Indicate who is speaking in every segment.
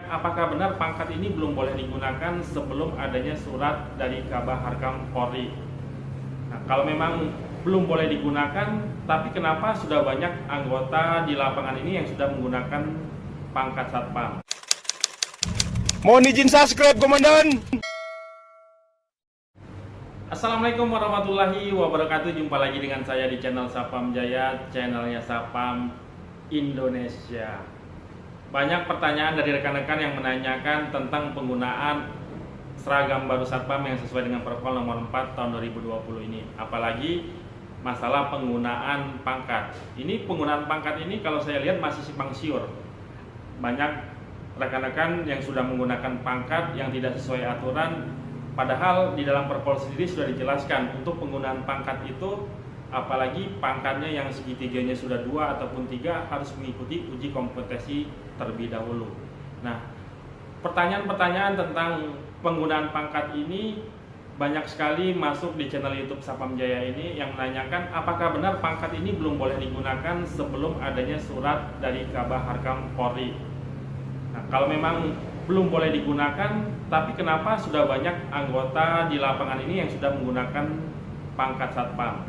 Speaker 1: apakah benar pangkat ini belum boleh digunakan sebelum adanya surat dari Kabah Harkam Polri. Nah, kalau memang belum boleh digunakan, tapi kenapa sudah banyak anggota di lapangan ini yang sudah menggunakan pangkat satpam?
Speaker 2: Mohon izin subscribe, Komandan.
Speaker 1: Assalamualaikum warahmatullahi wabarakatuh. Jumpa lagi dengan saya di channel Sapam Jaya, channelnya Sapam Indonesia. Banyak pertanyaan dari rekan-rekan yang menanyakan tentang penggunaan seragam baru satpam yang sesuai dengan Perpol nomor 4 tahun 2020 ini. Apalagi masalah penggunaan pangkat. Ini penggunaan pangkat ini kalau saya lihat masih simpang siur. Banyak rekan-rekan yang sudah menggunakan pangkat yang tidak sesuai aturan. Padahal di dalam Perpol sendiri sudah dijelaskan untuk penggunaan pangkat itu, apalagi pangkatnya yang segitiganya sudah 2 ataupun 3 harus mengikuti uji kompetensi terlebih dahulu. Nah, pertanyaan-pertanyaan tentang penggunaan pangkat ini banyak sekali masuk di channel YouTube Sapam Jaya ini yang menanyakan apakah benar pangkat ini belum boleh digunakan sebelum adanya surat dari Kabah Harkam Polri. Nah, kalau memang belum boleh digunakan, tapi kenapa sudah banyak anggota di lapangan ini yang sudah menggunakan pangkat satpam?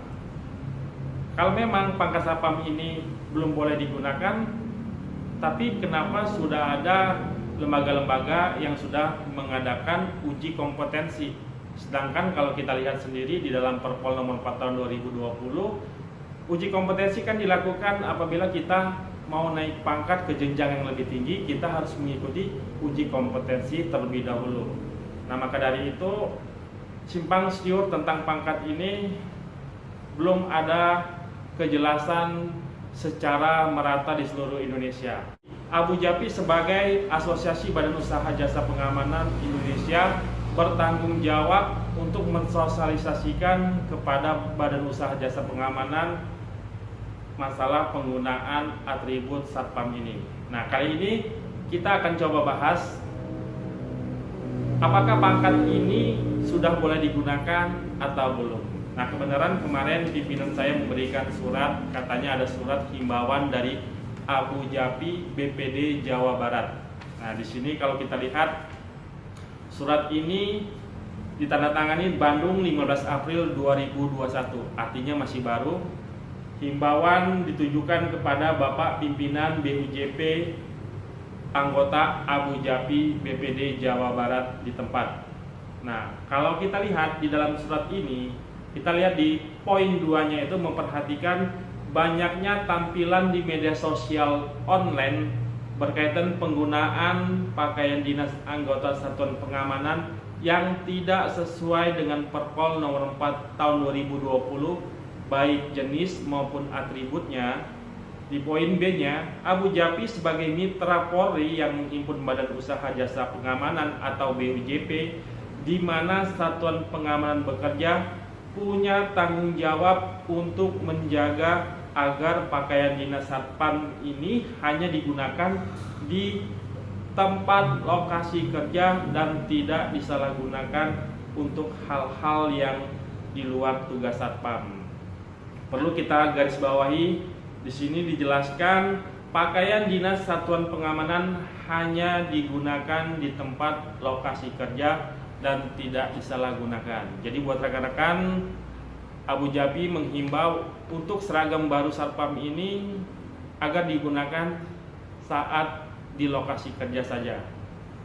Speaker 1: Kalau memang pangkat satpam ini belum boleh digunakan, tapi kenapa sudah ada lembaga-lembaga yang sudah mengadakan uji kompetensi? Sedangkan kalau kita lihat sendiri di dalam Perpol nomor 4 tahun 2020, uji kompetensi kan dilakukan apabila kita mau naik pangkat ke jenjang yang lebih tinggi, kita harus mengikuti uji kompetensi terlebih dahulu. Nah, maka dari itu simpang siur tentang pangkat ini belum ada kejelasan secara merata di seluruh Indonesia. Abu Japi sebagai Asosiasi Badan Usaha Jasa Pengamanan Indonesia bertanggung jawab untuk mensosialisasikan kepada Badan Usaha Jasa Pengamanan masalah penggunaan atribut satpam ini. Nah, kali ini kita akan coba bahas apakah pangkat ini sudah boleh digunakan atau belum. Nah, kebenaran kemarin pimpinan saya memberikan surat, katanya ada surat himbauan dari Abu Japi BPD Jawa Barat. Nah, di sini kalau kita lihat surat ini ditandatangani Bandung 15 April 2021, artinya masih baru. Himbauan ditujukan kepada Bapak Pimpinan BUJP anggota Abu Japi BPD Jawa Barat di tempat. Nah, kalau kita lihat di dalam surat ini, kita lihat di poin 2-nya itu memperhatikan banyaknya tampilan di media sosial online berkaitan penggunaan pakaian dinas anggota satuan pengamanan yang tidak sesuai dengan Perpol nomor 4 tahun 2020, baik jenis maupun atributnya. Di poin B-nya, Abu Japi sebagai mitra Polri yang menghimpun Badan Usaha Jasa Pengamanan atau BUJP, di mana satuan pengamanan bekerja, punya tanggung jawab untuk menjaga agar pakaian dinas satpam ini hanya digunakan di tempat lokasi kerja dan tidak disalahgunakan untuk hal-hal yang di luar tugas satpam. Perlu kita garis bawahi, di sini dijelaskan pakaian dinas satuan pengamanan hanya digunakan di tempat lokasi kerja dan tidak disalahgunakan. Jadi buat rekan-rekan, Abu Japi menghimbau untuk seragam baru satpam ini agar digunakan saat di lokasi kerja saja.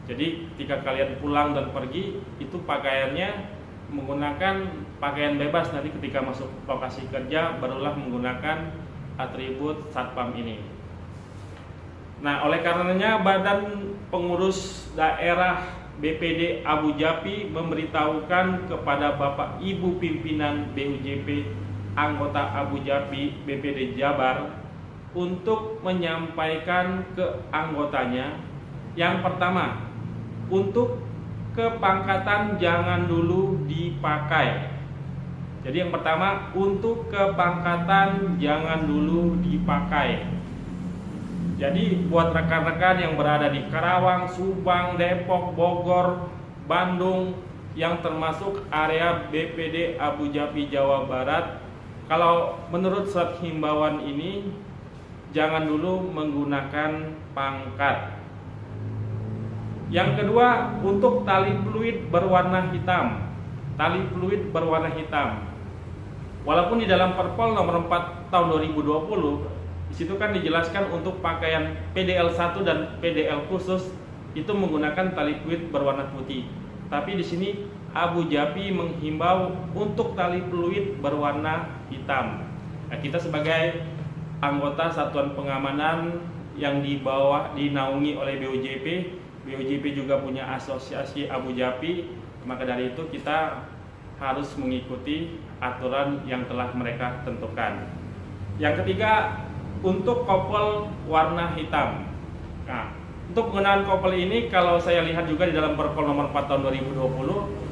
Speaker 1: Jadi ketika kalian pulang dan pergi, itu pakaiannya menggunakan pakaian bebas. Nanti ketika masuk lokasi kerja barulah menggunakan atribut satpam ini. Nah, oleh karenanya Badan Pengurus Daerah BPD Abu Japi memberitahukan kepada Bapak Ibu Pimpinan BUJP anggota Abu Japi BPD Jabar untuk menyampaikan ke anggotanya, yang pertama, untuk kepangkatan jangan dulu dipakai. Jadi yang pertama, untuk kepangkatan jangan dulu dipakai. Jadi buat rekan-rekan yang berada di Karawang, Subang, Depok, Bogor, Bandung yang termasuk area BPD Abu Japi Jawa Barat, kalau menurut surat himbauan ini jangan dulu menggunakan pangkat. Yang kedua, untuk tali fluid berwarna hitam. Tali fluid berwarna hitam. Walaupun di dalam Perpol nomor 4 tahun 2020, di situ kan dijelaskan untuk pakaian PDL 1 dan PDL khusus itu menggunakan tali fluid berwarna putih. Tapi di sini Abu Jabi menghimbau untuk tali fluid berwarna hitam. Nah, kita sebagai anggota Satuan Pengamanan yang dinaungi oleh BOJP juga punya asosiasi Abu Jabi, maka dari itu kita harus mengikuti aturan yang telah mereka tentukan. Yang ketiga, untuk kopel warna hitam. Nah, untuk penggunaan kopel ini kalau saya lihat juga di dalam Perpol nomor 4 tahun 2020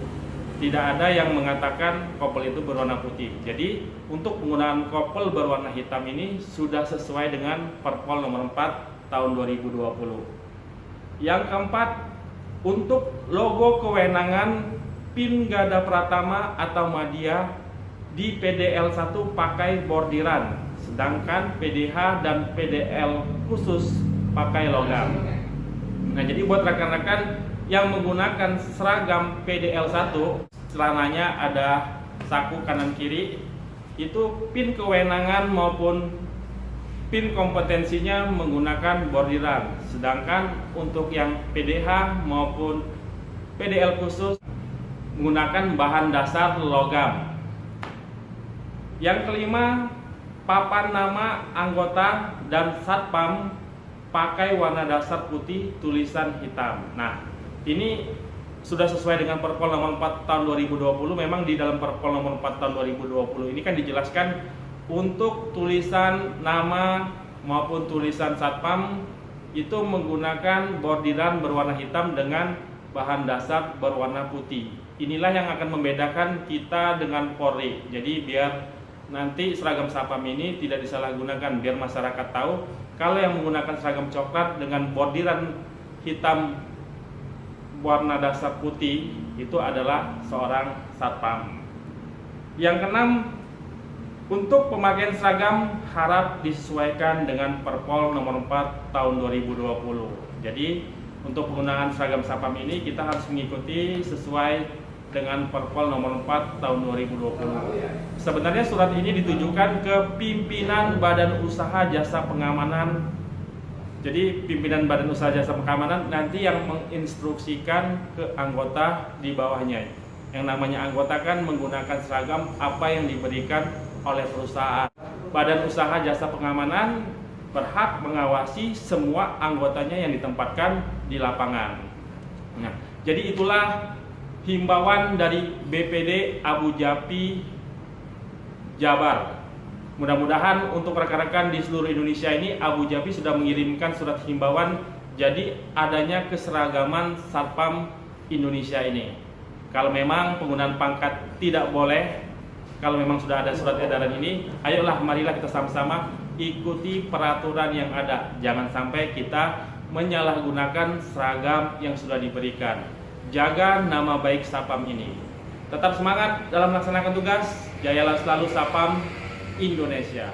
Speaker 1: tidak ada yang mengatakan kopel itu berwarna putih. Jadi untuk penggunaan kopel berwarna hitam ini sudah sesuai dengan Perpol nomor 4 tahun 2020. Yang keempat, untuk logo kewenangan PIN Gada Pratama atau Madya di PDL 1 pakai bordiran, sedangkan PDH dan PDL khusus pakai logam. Nah, jadi buat rekan-rekan yang menggunakan seragam PDL 1, celananya ada saku kanan kiri, itu PIN kewenangan maupun PIN kompetensinya menggunakan bordiran, sedangkan untuk yang PDH maupun PDL khusus menggunakan bahan dasar logam. Yang kelima, papan nama anggota dan satpam pakai warna dasar putih tulisan hitam. Nah, ini sudah sesuai dengan Perpol nomor 4 tahun 2020. Memang di dalam Perpol nomor 4 tahun 2020 ini kan dijelaskan untuk tulisan nama maupun tulisan satpam itu menggunakan bordiran berwarna hitam dengan bahan dasar berwarna putih. Inilah yang akan membedakan kita dengan Polri. Jadi biar nanti seragam satpam ini tidak disalahgunakan, biar masyarakat tahu kalau yang menggunakan seragam coklat dengan bordiran hitam warna dasar putih itu adalah seorang satpam. Yang keenam, untuk pemakaian seragam harap disesuaikan dengan Perpol nomor 4 tahun 2020. Jadi untuk penggunaan seragam satpam ini kita harus mengikuti sesuai dengan Perpol nomor 4 tahun 2020. Sebenarnya surat ini ditujukan ke pimpinan Badan Usaha Jasa Pengamanan. Jadi pimpinan Badan Usaha Jasa Pengamanan nanti yang menginstruksikan ke anggota di bawahnya. Yang namanya anggota kan menggunakan seragam apa yang diberikan oleh perusahaan. Badan Usaha Jasa Pengamanan berhak mengawasi semua anggotanya yang ditempatkan di lapangan. Nah, jadi itulah himbauan dari BPD Abu Jabi Jabar. Mudah-mudahan untuk rekan-rekan di seluruh Indonesia ini Abu Jabi sudah mengirimkan surat himbauan jadi adanya keseragaman satpam Indonesia ini. Kalau memang penggunaan pangkat tidak boleh, kalau memang sudah ada surat edaran ini, ayolah marilah kita sama-sama ikuti peraturan yang ada. Jangan sampai kita menyalahgunakan seragam yang sudah diberikan. Jaga nama baik Satpam ini. Tetap semangat dalam melaksanakan tugas. Jayalah selalu Satpam Indonesia.